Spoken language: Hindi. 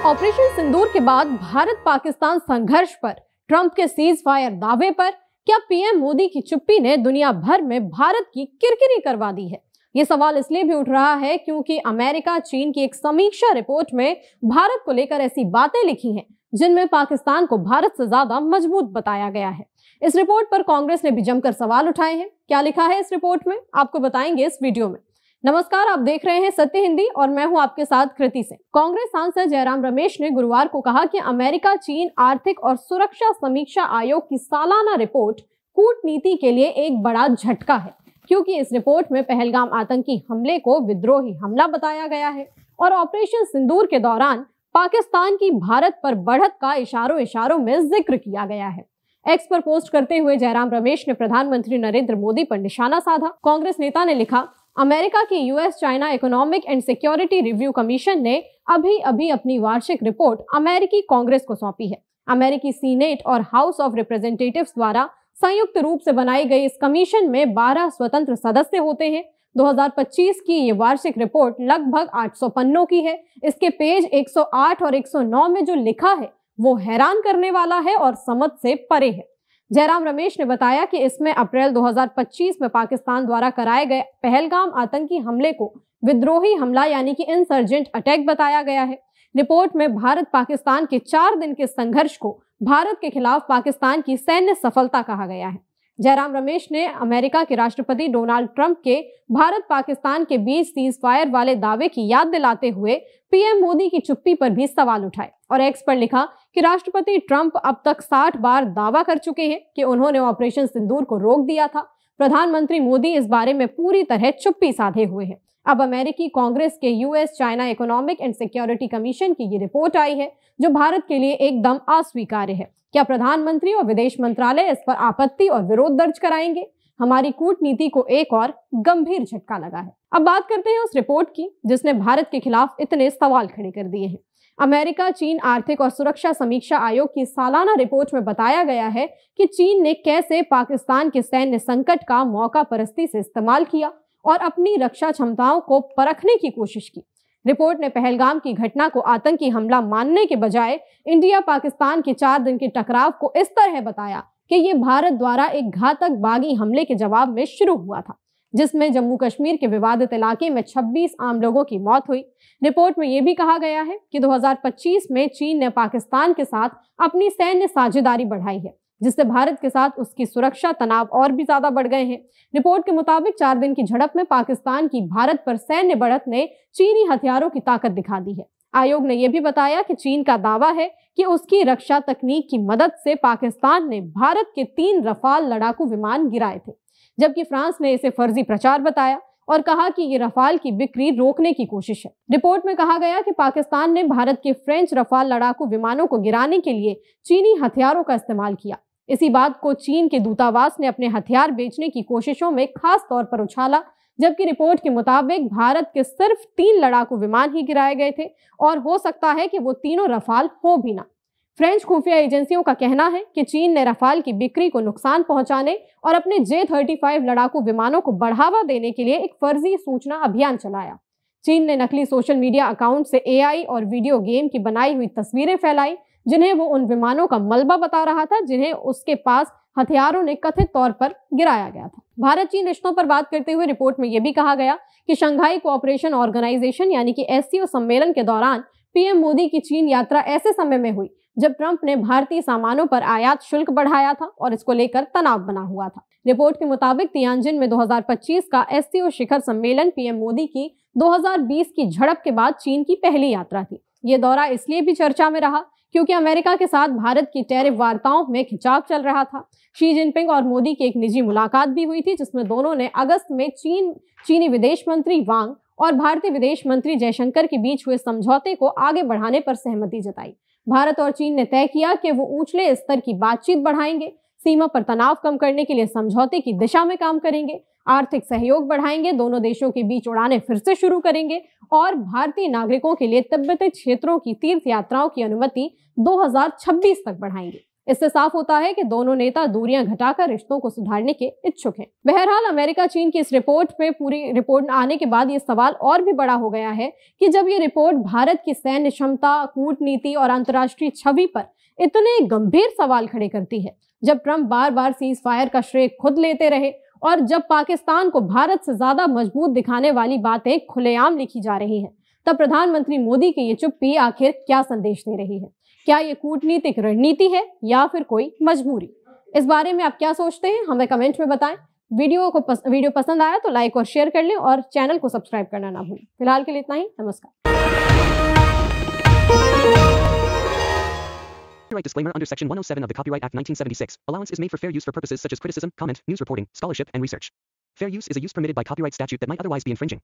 ऑपरेशन सिंदूर के बाद भारत पाकिस्तान संघर्ष पर ट्रंप के सीज फायर दावे पर क्या पीएम मोदी की चुप्पी ने दुनिया भर में भारत की किरकिरी करवा दी है? ये सवाल इसलिए भी उठ रहा है क्योंकि अमेरिका चीन की एक समीक्षा रिपोर्ट में भारत को लेकर ऐसी बातें लिखी हैं जिनमें पाकिस्तान को भारत से ज्यादा मजबूत बताया गया है। इस रिपोर्ट पर कांग्रेस ने भी जमकर सवाल उठाए हैं। क्या लिखा है इस रिपोर्ट में, आपको बताएंगे इस वीडियो में। नमस्कार, आप देख रहे हैं सत्य हिंदी और मैं हूं आपके साथ कृति सिंह। कांग्रेस सांसद जयराम रमेश ने गुरुवार को कहा कि अमेरिका चीन आर्थिक और सुरक्षा समीक्षा आयोग की सालाना रिपोर्ट कूटनीति के लिए एक बड़ा झटका है, क्योंकि इस रिपोर्ट में पहलगाम आतंकी हमले को विद्रोही हमला बताया गया है और ऑपरेशन सिंदूर के दौरान पाकिस्तान की भारत पर बढ़त का इशारों में जिक्र किया गया है। एक्स पर पोस्ट करते हुए जयराम रमेश ने प्रधानमंत्री नरेंद्र मोदी पर निशाना साधा। कांग्रेस नेता ने लिखा, अमेरिका की US China economic and security review commission ने अभी अपनी वार्षिक रिपोर्ट अमेरिकी कांग्रेस को सौंपी है। अमेरिकी सीनेट और हाउस ऑफ रिप्रेजेंटेटिव्स द्वारा संयुक्त रूप से बनाई गई इस कमीशन में 12 स्वतंत्र सदस्य होते हैं। 2025 की ये वार्षिक रिपोर्ट लगभग 800 पन्नों की है। इसके पेज 108 और 109 में जो लिखा है वो हैरान करने वाला है और समझ से परे है। जयराम रमेश ने बताया कि इसमें अप्रैल 2025 में पाकिस्तान द्वारा कराए गए पहलगाम आतंकी हमले को विद्रोही हमला यानी कि इंसर्जेंट अटैक बताया गया है। रिपोर्ट में भारत पाकिस्तान के 4 दिन के संघर्ष को भारत के खिलाफ पाकिस्तान की सैन्य सफलता कहा गया है। जयराम रमेश ने अमेरिका के राष्ट्रपति डोनाल्ड ट्रंप के भारत पाकिस्तान के बीच सीज फायर वाले दावे की याद दिलाते हुए पीएम मोदी की चुप्पी पर भी सवाल उठाए और एक्स पर लिखा कि राष्ट्रपति ट्रंप अब तक 60 बार दावा कर चुके हैं कि उन्होंने ऑपरेशन सिंदूर को रोक दिया था। प्रधानमंत्री मोदी इस बारे में पूरी तरह चुप्पी साधे हुए हैं। अब अमेरिकी कांग्रेस के US China economic and security commission की ये रिपोर्ट आई है जो भारत के लिए एकदम अस्वीकार्य है। क्या प्रधानमंत्री और विदेश मंत्रालय इस पर आपत्ति और विरोध दर्ज कराएंगे? हमारी कूटनीति को एक और गंभीर झटका लगा है। अब बात करते हैं उस रिपोर्ट की जिसने भारत के खिलाफ इतने सवाल खड़े कर दिए हैं। अमेरिका चीन आर्थिक और सुरक्षा समीक्षा आयोग की सालाना रिपोर्ट में बताया गया है कि चीन ने कैसे पाकिस्तान के सैन्य संकट का मौका परस्ती से इस्तेमाल किया और अपनी रक्षा क्षमताओं को परखने की कोशिश की। रिपोर्ट ने पहलगाम की घटना को आतंकी हमला मानने के बजाय इंडिया पाकिस्तान के 4 दिन के टकराव को इस तरह बताया कि ये भारत द्वारा एक घातक बागी हमले के जवाब में शुरू हुआ था, जिसमें जम्मू कश्मीर के विवादित इलाके में 26 आम लोगों की मौत हुई। रिपोर्ट में यह भी कहा गया है कि 2025 में चीन ने पाकिस्तान के साथ अपनी सैन्य साझेदारी बढ़ाई है, जिससे भारत के साथ उसकी सुरक्षा तनाव और भी ज्यादा बढ़ गए हैं। रिपोर्ट के मुताबिक 4 दिन की झड़प में पाकिस्तान की भारत पर सैन्य बढ़त ने चीनी हथियारों की ताकत दिखा दी है। आयोग ने यह भी बताया कि चीन का दावा है कि उसकी रक्षा तकनीक की मदद से पाकिस्तान ने भारत के 3 रफाल लड़ाकू विमान गिराए थे, जबकि फ्रांस ने इसे फर्जी प्रचार बताया और कहा कि ये रफाल की बिक्री रोकने की कोशिश है। रिपोर्ट में कहा गया कि पाकिस्तान ने भारत के फ्रेंच रफाल लड़ाकू विमानों को गिराने के लिए चीनी हथियारों का इस्तेमाल किया। इसी बात को चीन के दूतावास ने अपने हथियार बेचने की कोशिशों में खास तौर पर उछाला, जबकि रिपोर्ट के मुताबिक भारत के सिर्फ 3 लड़ाकू विमान ही गिराए गए थे और हो सकता है कि वो तीनों रफाल हो भी ना। फ्रेंच खुफिया एजेंसियों का कहना है कि चीन ने रफाल की बिक्री को नुकसान पहुंचाने और अपने J-35 लड़ाकू विमानों को बढ़ावा देने के लिए एक फर्जी सूचना अभियान चलाया। चीन ने नकली सोशल मीडिया अकाउंट से AI और वीडियो गेम की बनाई हुई तस्वीरें फैलाई, जिन्हें वो उन विमानों का मलबा बता रहा था जिन्हें उसके पास हथियारों ने कथित तौर पर गिराया गया था। भारत चीन रिश्तों पर बात करते हुए रिपोर्ट में यह भी कहा गया कि शंघाई कोऑपरेशन ऑर्गेनाइजेशन यानी कि SCO सम्मेलन के दौरान पीएम मोदी की चीन यात्रा ऐसे समय में हुई जब ट्रंप ने भारतीय सामानों पर आयात शुल्क बढ़ाया था और इसको लेकर तनाव बना हुआ था। रिपोर्ट के मुताबिक तियानजिन में 2025 का SCO शिखर सम्मेलन पीएम मोदी की 2020 की झड़प के बाद चीन की पहली यात्रा थी। ये दौरा इसलिए भी चर्चा में रहा क्योंकि अमेरिका के साथ भारत की टैरिफ वार्ताओं में खिंचाव चल रहा था। शी जिनपिंग और मोदी की एक निजी मुलाकात भी हुई थी, जिसमें दोनों ने अगस्त में चीनी विदेश मंत्री वांग और भारतीय विदेश मंत्री जयशंकर के बीच हुए समझौते को आगे बढ़ाने पर सहमति जताई। भारत और चीन ने तय किया कि वो ऊंचे स्तर की बातचीत बढ़ाएंगे, सीमा पर तनाव कम करने के लिए समझौते की दिशा में काम करेंगे, आर्थिक सहयोग बढ़ाएंगे, दोनों देशों के बीच उड़ानें फिर से शुरू करेंगे और भारतीय नागरिकों के लिए तिब्बती क्षेत्रों की तीर्थ यात्राओं की अनुमति 2026 तक बढ़ाएंगे। इससे साफ होता है कि दोनों नेता दूरियां घटाकर रिश्तों को सुधारने के इच्छुक हैं। बहरहाल अमेरिका चीन की इस रिपोर्ट में पूरी रिपोर्ट आने के बाद ये सवाल और भी बड़ा हो गया है कि जब ये रिपोर्ट भारत की सैन्य क्षमता, कूटनीति और अंतर्राष्ट्रीय छवि पर इतने गंभीर सवाल खड़े करती है, जब ट्रंप बार बार सीज फायर का श्रेय खुद लेते रहे और जब पाकिस्तान को भारत से ज्यादा मजबूत दिखाने वाली बातें खुलेआम लिखी जा रही हैं, तब प्रधानमंत्री मोदी की ये चुप्पी आखिर क्या संदेश दे रही है? क्या ये कूटनीतिक रणनीति है या फिर कोई मजबूरी? इस बारे में आप क्या सोचते हैं, हमें कमेंट में बताएं। वीडियो पसंद आया तो लाइक और शेयर कर लें और चैनल को सब्सक्राइब करना ना भूलें। फिलहाल के लिए इतना ही, नमस्कार। Copyright disclaimer under Section 107 of the Copyright Act 1976. Allowance is made for fair use for purposes such as criticism, comment, news reporting, scholarship, and research. Fair use is a use permitted by copyright statute that might otherwise be infringing.